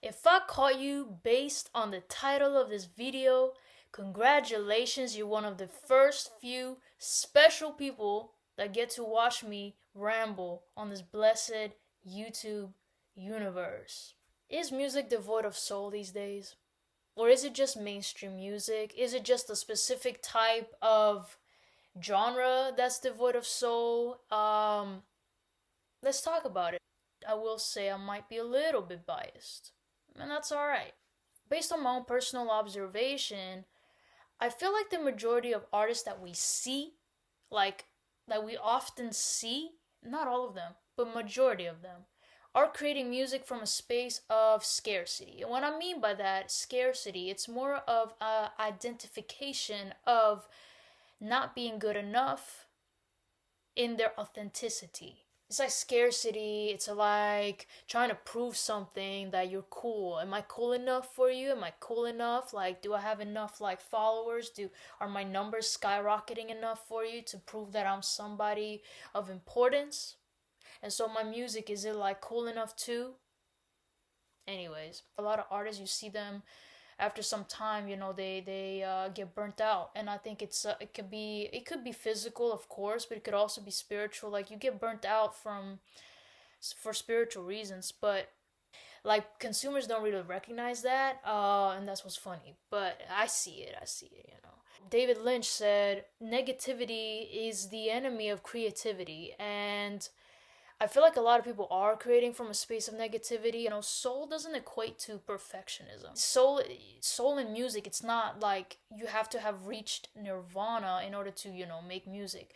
If I caught you based on the title of this video, congratulations, you're one of the first few special people that get to watch me ramble on this blessed YouTube universe. Is music devoid of soul these days? Or is it just mainstream music? Is it just a specific type of genre that's devoid of soul? Let's talk about it. I will say I might be a little bit biased, and that's alright. Based on my own personal observation, I feel like the majority of artists that we see, like that we often see, not all of them, but majority of them, are creating music from a space of scarcity. And what I mean by that scarcity, it's more of a identification of not being good enough in their authenticity. It's like scarcity. It's like trying to prove something that you're cool. Am I cool enough for you? Am I cool enough? Like, do I have enough like followers? Are my numbers skyrocketing enough for you to prove that I'm somebody of importance? And so my music, is it like cool enough too? Anyways, a lot of artists, you see them after some time, they get burnt out, and I think it could be physical, of course, but it could also be spiritual. Like, you get burnt out from for spiritual reasons, but like consumers don't really recognize that, and that's what's funny. But I see it. David Lynch said negativity is the enemy of creativity, and I feel like a lot of people are creating from a space of negativity. Soul doesn't equate to perfectionism. Soul in music, it's not like you have to have reached nirvana in order to, make music.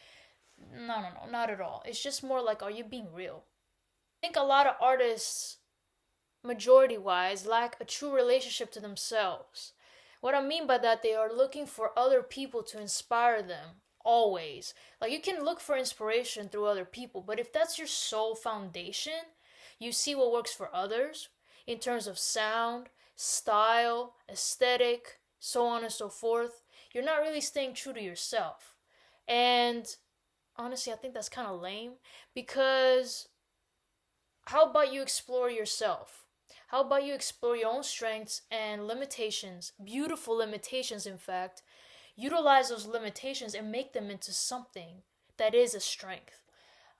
No, no, no, not at all. It's just more like, are you being real? I think a lot of artists, majority wise, lack a true relationship to themselves. What I mean by that, they are looking for other people to inspire them always. Like, you can look for inspiration through other people, but if that's your sole foundation, you see what works for others in terms of sound, style, aesthetic, so on and so forth, you're not really staying true to yourself. And honestly, I think that's kind of lame, because how about you explore yourself? How about you explore your own strengths and limitations, beautiful limitations, in fact, utilize those limitations and make them into something that is a strength.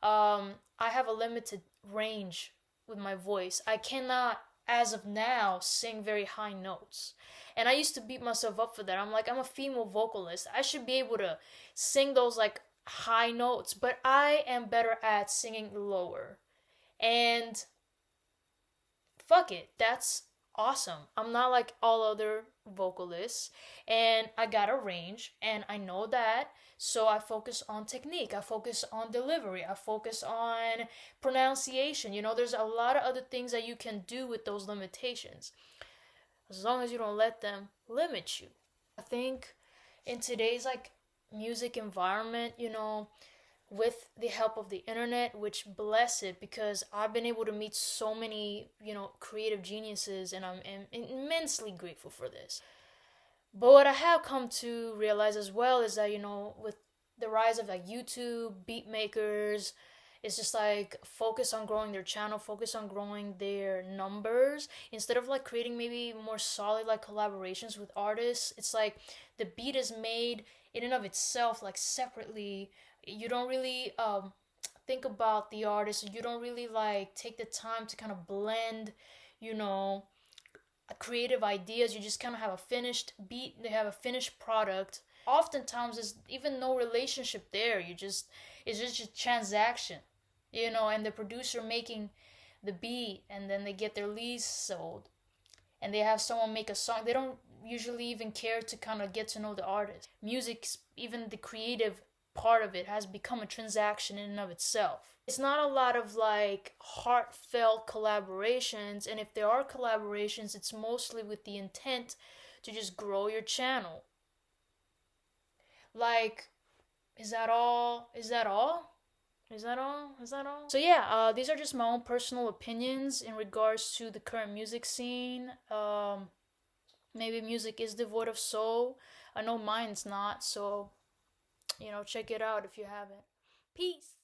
I have a limited range with my voice. I cannot, as of now, sing very high notes. And I used to beat myself up for that. I'm like, I'm a female vocalist. I should be able to sing those like high notes, but I am better at singing lower. And fuck it, that's awesome. I'm not like all other vocalists, and I got a range, and I know that. So I focus on technique, I focus on delivery, I focus on pronunciation. There's a lot of other things that you can do with those limitations, as long as you don't let them limit you. I think in today's like music environment, with the help of the internet, which bless it, because I've been able to meet so many, creative geniuses, and I'm immensely grateful for this. But what I have come to realize as well is that, with the rise of like YouTube, beat makers, it's just like focus on growing their channel, focus on growing their numbers instead of like creating maybe more solid like collaborations with artists. It's like the beat is made in and of itself, like separately. You don't really think about the artist. You don't really like take the time to kind of blend, you know, creative ideas. You just kind of have a finished beat. They have a finished product. Oftentimes, there's even no relationship there. It's just a transaction, and the producer making the beat, and then they get their lease sold, and they have someone make a song. They don't usually even care to kind of get to know the artist. Music, even the creative part of it, has become a transaction in and of itself. It's not a lot of like heartfelt collaborations, and if there are collaborations, it's mostly with the intent to just grow your channel. Like, is that all? Is that all? Is that all? Is that all? So yeah, these are just my own personal opinions in regards to the current music scene. Maybe music is devoid of soul. I know mine's not, so check it out if you haven't. Peace.